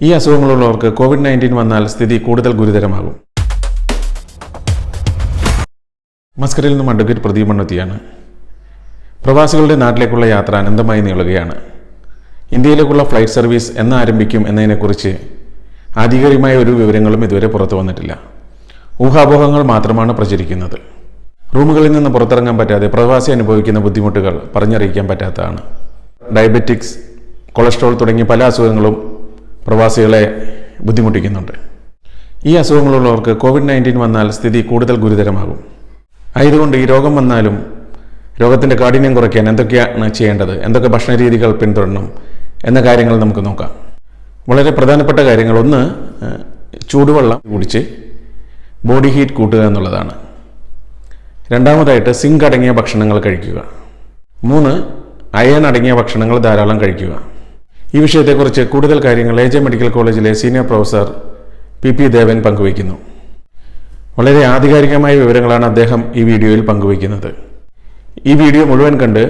ഈ അസുഖങ്ങളുള്ളവർക്ക് COVID-19 വന്നാൽ സ്ഥിതി കൂടുതൽ ഗുരുതരമാകും. മസ്കറിൽ നിന്നും അഡ്വക്കേറ്റ് പ്രദീപ് മണ്ണുത്തിയാണ്. പ്രവാസികളുടെ നാട്ടിലേക്കുള്ള യാത്ര അനന്തമായി നീളുകയാണ്. ഇന്ത്യയിലേക്കുള്ള ഫ്ലൈറ്റ് സർവീസ് എന്ന് ആരംഭിക്കും എന്നതിനെക്കുറിച്ച് ആധികാരികമായ ഒരു വിവരങ്ങളും ഇതുവരെ പുറത്തു വന്നിട്ടില്ല. ഊഹാപോഹങ്ങൾ മാത്രമാണ് പ്രചരിക്കുന്നത്. റൂമുകളിൽ നിന്ന് പുറത്തിറങ്ങാൻ പറ്റാതെ പ്രവാസി അനുഭവിക്കുന്ന ബുദ്ധിമുട്ടുകൾ പറഞ്ഞറിയിക്കാൻ പറ്റാത്തതാണ്. ഡയബറ്റിക്സ്, കൊളസ്ട്രോൾ തുടങ്ങിയ പല അസുഖങ്ങളും പ്രവാസികളെ ബുദ്ധിമുട്ടിക്കുന്നുണ്ട്. ഈ അസുഖങ്ങളുള്ളവർക്ക് COVID-19 വന്നാൽ സ്ഥിതി കൂടുതൽ ഗുരുതരമാകും. ആയതുകൊണ്ട് ഈ രോഗം വന്നാലും രോഗത്തിൻ്റെ കാഠിന്യം കുറയ്ക്കാൻ എന്തൊക്കെയാണ് ചെയ്യേണ്ടത്, എന്തൊക്കെ ഭക്ഷണ രീതികൾ പിന്തുടരണം എന്ന കാര്യങ്ങൾ നമുക്ക് നോക്കാം. വളരെ പ്രധാനപ്പെട്ട കാര്യങ്ങൾ, ഒന്ന്, ചൂടുവെള്ളം കുടിച്ച് ബോഡി ഹീറ്റ് കൂട്ടുക എന്നുള്ളതാണ്. രണ്ടാമതായിട്ട് സിങ്ക് അടങ്ങിയ ഭക്ഷണങ്ങൾ കഴിക്കുക. 3, അയൺ അടങ്ങിയ ഭക്ഷണങ്ങൾ ധാരാളം കഴിക്കുക. ഈ വിഷയത്തെക്കുറിച്ച് കൂടുതൽ കാര്യങ്ങൾ AJ മെഡിക്കൽ കോളേജിലെ സീനിയർ പ്രൊഫസർ PP ദേവൻ പങ്കുവയ്ക്കുന്നു. വളരെ ആധികാരികമായ വിവരങ്ങളാണ് അദ്ദേഹം ഈ വീഡിയോയിൽ പങ്കുവയ്ക്കുന്നത്. ഈ വീഡിയോ മുഴുവൻ കണ്ട്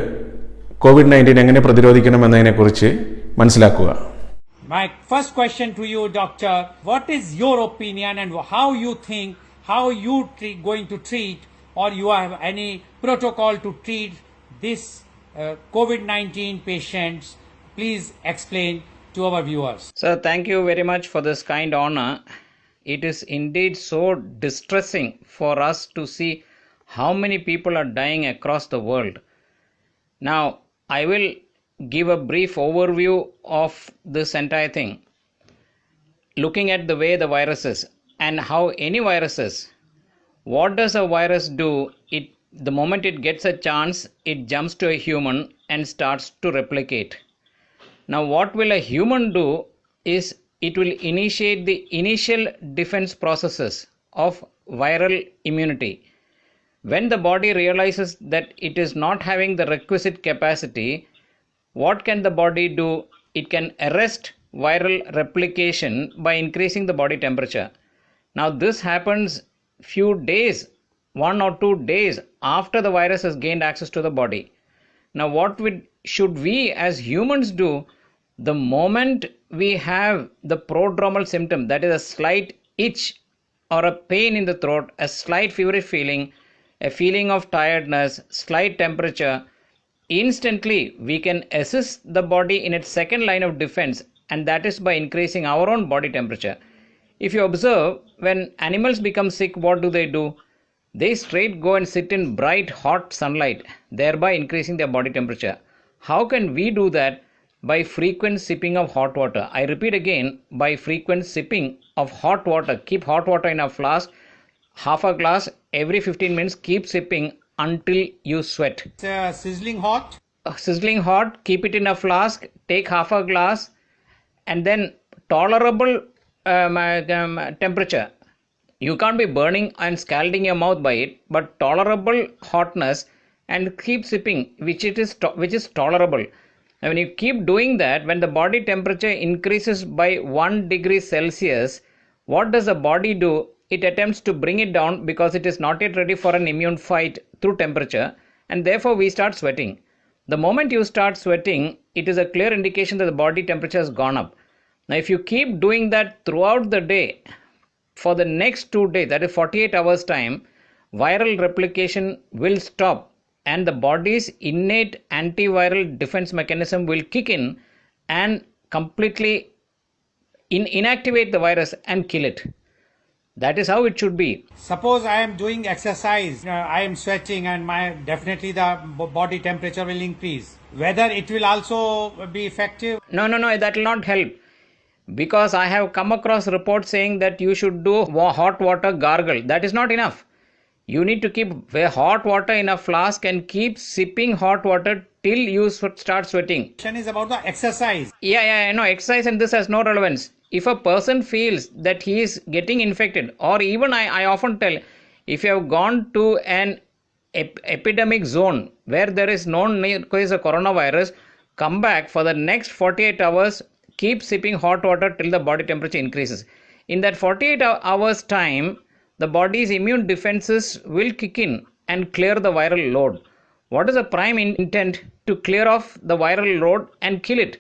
COVID-19 എങ്ങനെ പ്രതിരോധിക്കണമെന്നതിനെക്കുറിച്ച് മനസ്സിലാക്കുക. My first question to you, doctor, what is your opinion and how you think, how you going to treat, or you have any protocol to treat this COVID-19 patients? Please explain to our viewers. Sir, thank you very much for this kind honor. It is indeed so distressing for us to see how many people are dying across the world. Now, I will give a brief overview of this entire thing. Looking at the way the virus is and how any virus is, what does a virus do? The moment it gets a chance, it jumps to a human and starts to replicate. Now, what will a human do is it will initiate the initial defense processes of viral immunity. When the body realizes that it is not having the requisite capacity, what can the body do? It can arrest viral replication by increasing the body temperature. Now, this happens few days, 1 or 2 days after the virus has gained access to the body. Now, what should we as humans do? The moment we have the prodromal symptom, that is a slight itch or a pain in the throat, a slight feverish feeling, a feeling of tiredness, slight temperature, instantly we can assist the body in its second line of defense, and that is by increasing our own body temperature. If you observe, when animals become sick, what do? They straight go and sit in bright hot sunlight, thereby increasing their body temperature. How can we do that? By frequent sipping of hot water. I repeat again, by frequent sipping of hot water. Keep hot water in a flask, half a glass every 15 minutes. Keep sipping until you sweat. It's sizzling hot. Sizzling hot, keep it in a flask, take half a glass, and then tolerable temperature. You can't be burning and scalding your mouth by it, but tolerable hotness, and keep sipping, which is tolerable. And when you keep doing that, when the body temperature increases by 1 degree Celsius, what does the body do? It attempts to bring it down because it is not yet ready for an immune fight through temperature, and therefore we start sweating. The moment you start sweating, it is a clear indication that the body temperature has gone up. Now, if you keep doing that throughout the day, for the next 2 days, that is 48 hours time, viral replication will stop, and the body's innate antiviral defense mechanism will kick in and completely inactivate the virus and kill it. That is how it should be. Suppose I am doing exercise, I am sweating, and definitely the body temperature will increase. Whether it will also be effective? No, that will not help. Because I have come across reports saying that you should do hot water gargle. That is not enough. You need to keep hot water in a flask and keep sipping hot water till you start sweating. Question is about the exercise. Yeah, no, exercise and this has no relevance. If a person feels that he is getting infected, or even I often tell, if you have gone to an epidemic zone where there is no case of coronavirus, come back for the next 48 hours, keep sipping hot water till the body temperature increases. In that 48 hours time, the body's immune defenses will kick in and clear the viral load. What is the prime intent? To clear off the viral load and kill it.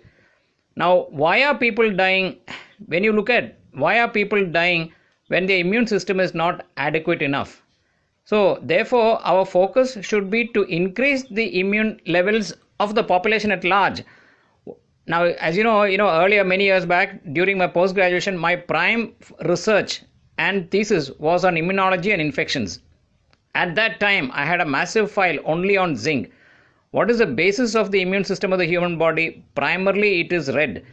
Now, why are people dying? When you look at why are people dying when their immune system is not adequate enough? So, therefore, our focus should be to increase the immune levels of the population at large. Now, as you know, earlier many years back during my post graduation, my prime research and thesis was on immunology and infections. At that time, I had a massive file only on zinc. What is the basis of the immune system of the human body? Primarily, it is red,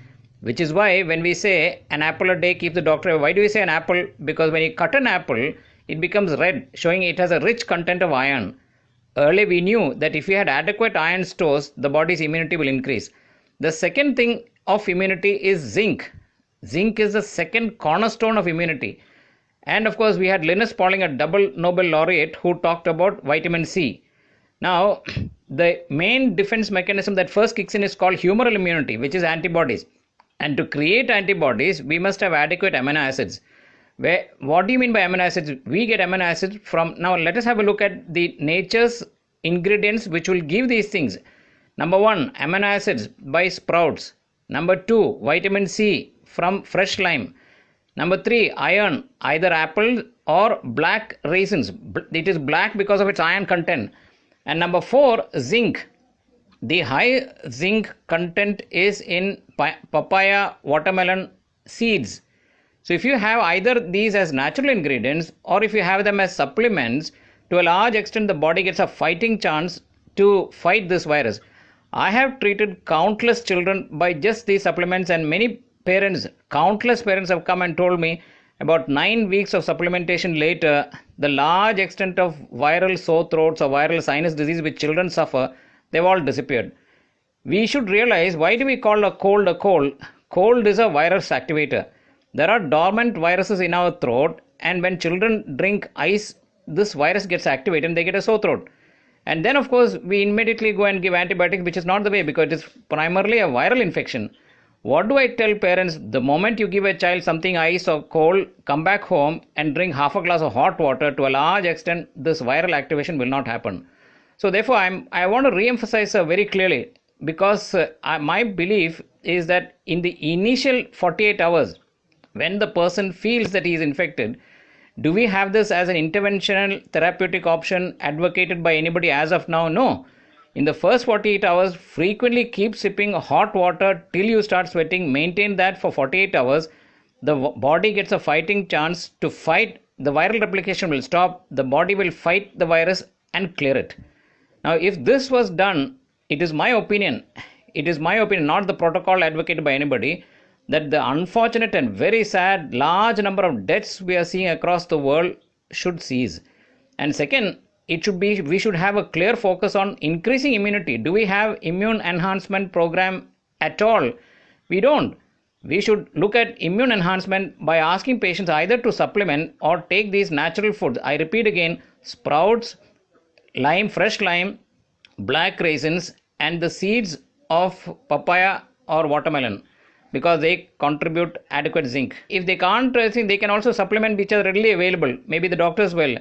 which is why when we say an apple a day keeps the doctor away, why do we say an apple? Because when you cut an apple, it becomes red, showing it has a rich content of iron. Earlier, we knew that if we had adequate iron stores, the body's immunity will increase. The second thing of immunity is zinc. Zinc is the second cornerstone of immunity. And of course, we had Linus Pauling, a double Nobel laureate, who talked about vitamin C. Now, the main defense mechanism that first kicks in is called humoral immunity, which is antibodies. And to create antibodies, we must have adequate amino acids. What do you mean by amino acids? We get amino acids from. Now, let us have a look at the nature's ingredients which will give these things. Number one, amino acids by sprouts. Number two, vitamin C from fresh lime. Number three, iron, either apple or black raisins. It is black because of its iron content. And number four, zinc. The high zinc content is in papaya, watermelon seeds. So if you have either these as natural ingredients or if you have them as supplements, to a large extent the body gets a fighting chance to fight this virus. I have treated countless children by just these supplements, and many parents, countless parents have come and told me about 9 weeks of supplementation later, the large extent of viral sore throats or viral sinus disease which children suffer, they've all disappeared. We should realize, why do we call a cold a cold? Cold is a virus activator. There are dormant viruses in our throat, and when children drink ice, this virus gets activated and they get a sore throat. And then, of course, we immediately go and give antibiotics, which is not the way because it is primarily a viral infection. What do I tell parents? The moment you give a child something ice or cold, come back home and drink half a glass of hot water. To a large extent, this viral activation will not happen. So, therefore, I want to re-emphasize very clearly, because my belief is that in the initial 48 hours, when the person feels that he is infected, do we have this as an interventional therapeutic option advocated by anybody as of now? No. In the first 48 hours, frequently keep sipping hot water till you start sweating. Maintain that for 48 hours. The body gets a fighting chance to fight. The viral replication will stop. The body will fight the virus and clear it. Now, if this was done, it is my opinion, not the protocol advocated by anybody, that the unfortunate and very sad large number of deaths we are seeing across the world should cease. And second, we should have a clear focus on increasing immunity. Do we have immune enhancement program at all? We don't. We should look at immune enhancement by asking patients either to supplement or take these natural foods. I repeat again, sprouts, lime, fresh lime, black raisins, and the seeds of papaya or watermelon, because they contribute adequate zinc. If they can't, they can also supplement which are readily available. Maybe the doctors will.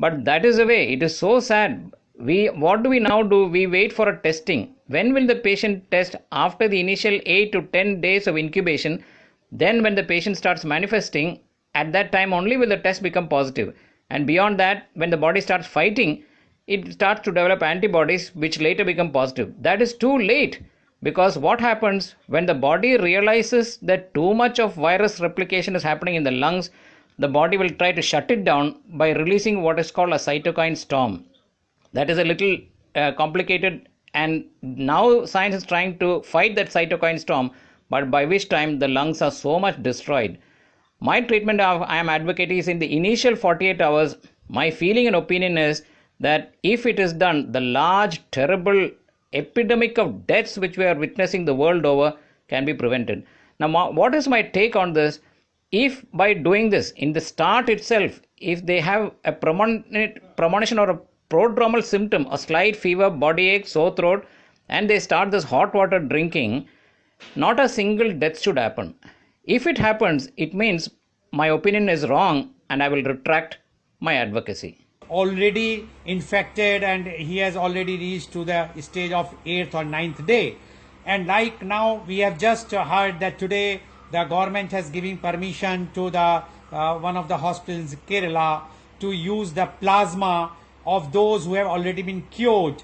But that is the way. It is so sad. What do we now do? We wait for a testing. When will the patient test? After the initial 8 to 10 days of incubation. Then when the patient starts manifesting, at that time only will the test become positive. And beyond that, when the body starts fighting, it starts to develop antibodies which later become positive. That is too late. Because what happens when the body realizes that too much of virus replication is happening in the lungs, the body will try to shut it down by releasing what is called a cytokine storm. That is a little complicated, and now science is trying to fight that cytokine storm, but by which time the lungs are so much destroyed. My treatment I am advocating is in the initial 48 hours. My feeling and opinion is that if it is done, the large, terrible epidemic of deaths which we are witnessing the world over can be prevented. Now, what is my take on this? If by doing this in the start itself, if they have a premonition or a prodromal symptom, a slight fever, body ache, sore throat, and they start this hot water drinking, not a single death should happen. If it happens, it means my opinion is wrong and I will retract my advocacy. Already infected and he has already reached to the stage of 8th or 9th day. And like now, we have just heard that today the government has given permission to the one of the hospitals in Kerala to use the plasma of those who have already been cured.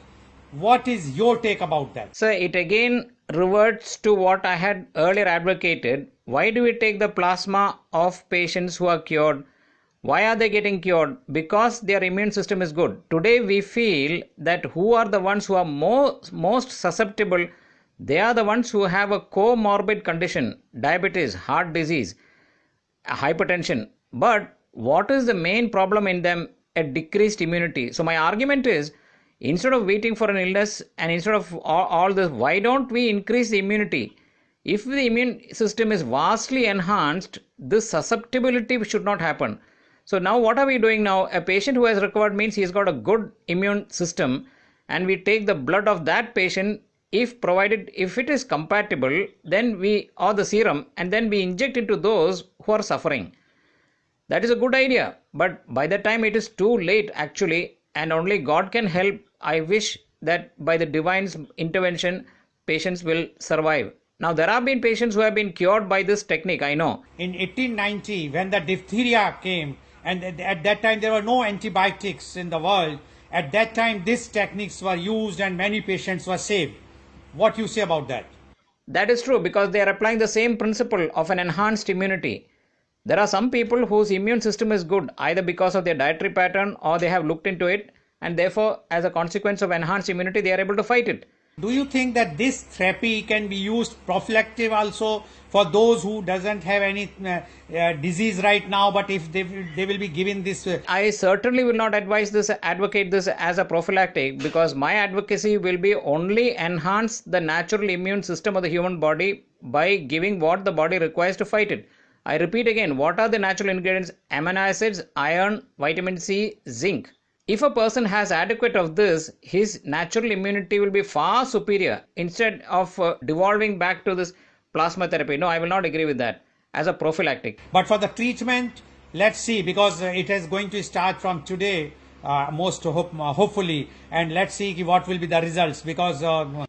What is your take about that? So it again reverts to what I had earlier advocated. Why do we take the plasma of patients who are cured? Why are they getting cured? Because their immune system is good. Today we feel that who are the ones who are most susceptible? They are the ones who have a comorbid condition, diabetes, heart disease, hypertension. But what is the main problem in them? A decreased immunity. So my argument is, instead of waiting for an illness and instead of all this, why don't we increase the immunity? If the immune system is vastly enhanced, this susceptibility should not happen. So now what are we doing now? A patient who has recovered means he's got a good immune system, and we take the blood of that patient, if provided, if it is compatible, then we, or the serum, and then we inject into those who are suffering. That is a good idea, but by the time it is too late actually, and only God can help. I wish that by the divine's intervention, patients will survive. Now, there have been patients who have been cured by this technique, I know. In 1890, when the diphtheria came, and at that time there were no antibiotics in the world, at that time these techniques were used and many patients were saved. What you say about that? That is true, because they are applying the same principle of an enhanced immunity. There are some people whose immune system is good, either because of their dietary pattern or they have looked into it, and therefore, as a consequence of enhanced immunity, they are able to fight it. Do you think that this therapy can be used prophylactic also for those who doesn't have any disease right now, but if they will be given this? I certainly will not advocate this as a prophylactic, because my advocacy will be only enhance the natural immune system of the human body by giving what the body requires to fight it. I repeat again, what are the natural ingredients? Amino acids, iron, vitamin C, zinc. If a person has adequate of this, his natural immunity will be far superior instead of devolving back to this plasma therapy. No, I will not agree with that as a prophylactic. But for the treatment, let's see, because it is going to start from today, hopefully, and let's see what will be the results, because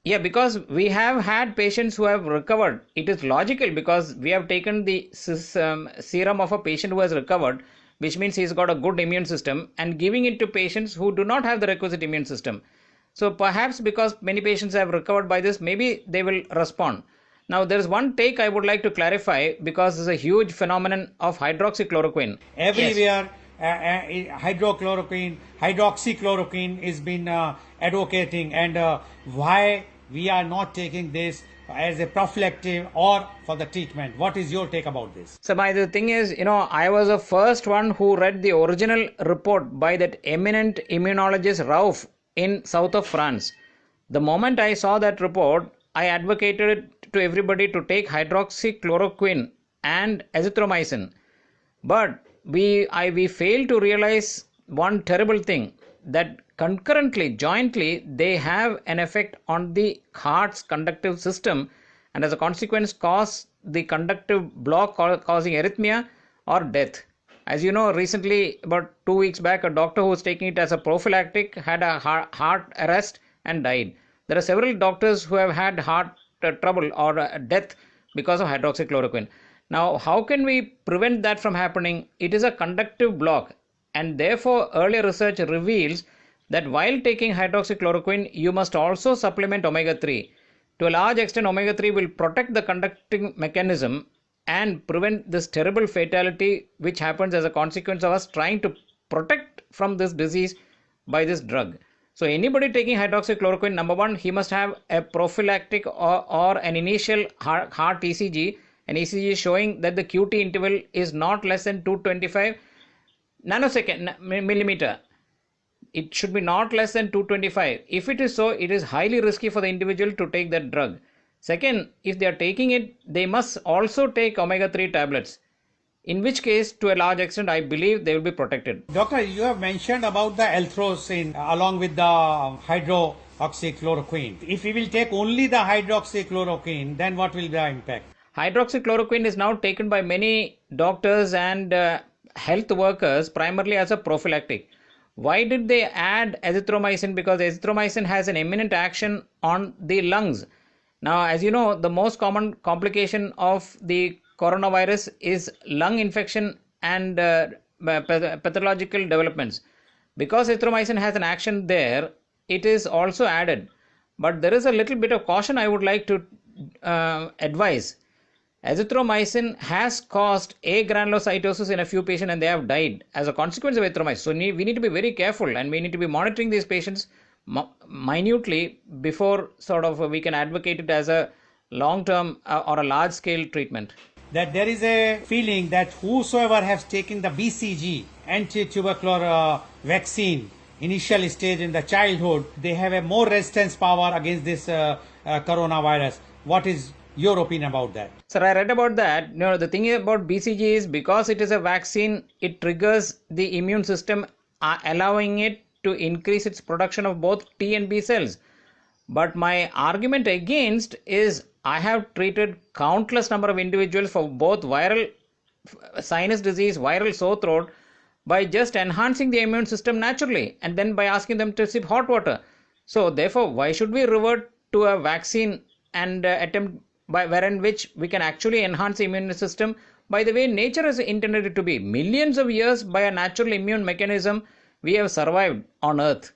because we have had patients who have recovered. It is logical, because we have taken the serum of a patient who has recovered, which means he's got a good immune system, and giving it to patients who do not have the requisite immune system. So perhaps because many patients have recovered by this, maybe they will respond. Now, there is one take I would like to clarify, because there's a huge phenomenon of hydroxychloroquine. everywhere hydroxychloroquine is been advocating, and why we are not taking this as a prophylactic or for the treatment. What is your take about this? So the thing is, I was the first one who read the original report by that eminent immunologist Rauf in south of France. The moment I saw that report, I advocated to everybody to take hydroxychloroquine and azithromycin. But we fail to realize one terrible thing, that concurrently, jointly, they have an effect on the heart's conductive system, and as a consequence cause the conductive block causing arrhythmia or death. As you know, recently, about 2 weeks back, a doctor who was taking it as a prophylactic had a heart arrest and died. There are several doctors who have had heart trouble or death because of hydroxychloroquine. Now, how can we prevent that from happening? It is a conductive block, and therefore earlier research reveals that while taking hydroxychloroquine, you must also supplement omega-3. To a large extent, omega-3 will protect the conducting mechanism and prevent this terrible fatality which happens as a consequence of us trying to protect from this disease by this drug. So anybody taking hydroxychloroquine, number one, he must have a prophylactic or an initial heart ECG, an ECG showing that the QT interval is not less than 225 nanosecond millimeter. It should be not less than 225. If it is so, it is highly risky for the individual to take that drug. Second, if they are taking it, they must also take omega-3 tablets. In which case, to a large extent, I believe they will be protected. Doctor, you have mentioned about the L-throcin along with the hydroxychloroquine. If we will take only the hydroxychloroquine, then what will be the impact? Hydroxychloroquine is now taken by many doctors and health workers primarily as a prophylactic. Why did they add azithromycin? Because azithromycin has an eminent action on the lungs. Now, as you know, the most common complication of the coronavirus is lung infection and pathological developments. Because azithromycin has an action there, it is also added. But there is a little bit of caution I would like to advise. Azithromycin has caused agranulocytosis in a few patients and they have died as a consequence of azithromycin. So we need to be very careful and we need to be monitoring these patients minutely before we can advocate it as a long-term or a large-scale treatment. That there is a feeling that whosoever has taken the BCG, anti-tubercular vaccine, initial stage in the childhood, they have a more resistance power against this coronavirus. What is your opinion about that? Sir, I read about that. The thing about BCG is because it is a vaccine, it triggers the immune system, allowing it to increase its production of both T and B cells. But my argument against is I have treated countless number of individuals for both viral sinus disease, viral sore throat, by just enhancing the immune system naturally and then by asking them to sip hot water. So therefore, why should we revert to a vaccine and attempt wherein which we can actually enhance the immune system by the way nature has intended it to be? Millions of years by a natural immune mechanism we have survived on earth.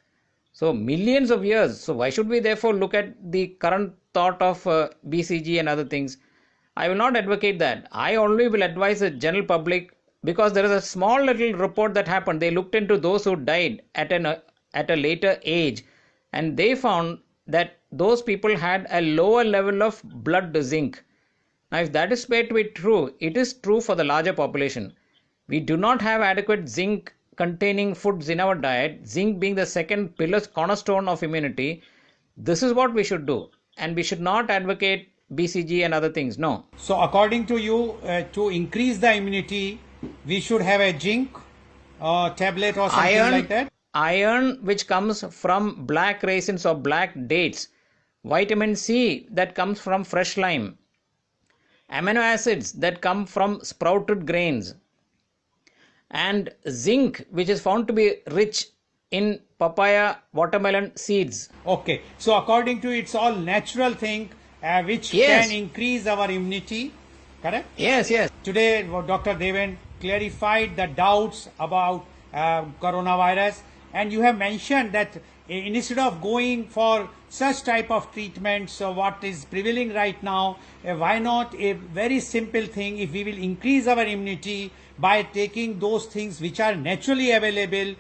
So millions of years. So why should we therefore look at the current thought of BCG and other things? I will not advocate that. I only will advise the general public, because there is a small little report that happened. They looked into those who died at a later age and they found that those people had a lower level of blood zinc. Now if that is said to be true, it is true for the larger population. We do not have adequate zinc containing foods in our diet, zinc being the second pillar cornerstone of immunity. This is what we should do, and we should not advocate BCG and other things. No. So according to you, to increase the immunity, we should have a zinc tablet or something like that? Iron, which comes from black raisins or black dates, vitamin C that comes from fresh lime, amino acids that come from sprouted grains, and zinc, which is found to be rich in papaya, watermelon seeds. Okay, so according to you, it's all natural thing which Yes. can increase our immunity, correct? Yes. Today, Dr. Deven clarified the doubts about coronavirus, and you have mentioned that instead of going for such type of treatments, what is prevailing right now, why not a very simple thing, if we will increase our immunity by taking those things which are naturally available,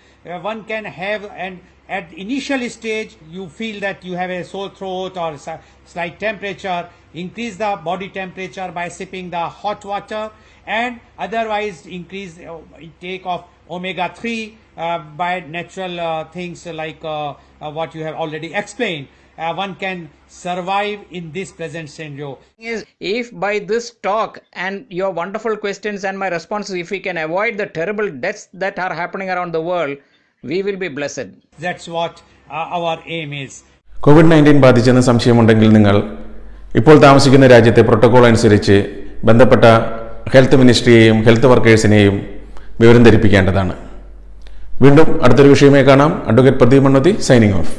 one can have, and at initial stage you feel that you have a sore throat or slight temperature, increase the body temperature by sipping the hot water, and otherwise increase intake of omega-3 by natural things like what you have already explained. One can survive in this present scenario. If by this talk and your wonderful questions and my responses, if we can avoid the terrible deaths that are happening around the world, we will be blessed. That's what our aim is. Covid nineteen സംശയമുണ്ടെങ്കിൽ നിങ്ങൾ ഇപ്പോൾ താമസിക്കുന്ന രാജ്യത്തെ protocol അനുസരിച്ച് ബന്ധപ്പെട്ട health മിനിസ്ട്രിയെയും health വർക്കേഴ്സിനെയും വിവരം ധരിപ്പിക്കേണ്ടതാണ്. വീണ്ടും അടുത്തൊരു വിഷയമായി കാണാം. Advocate Pradeep Mannuthy signing off.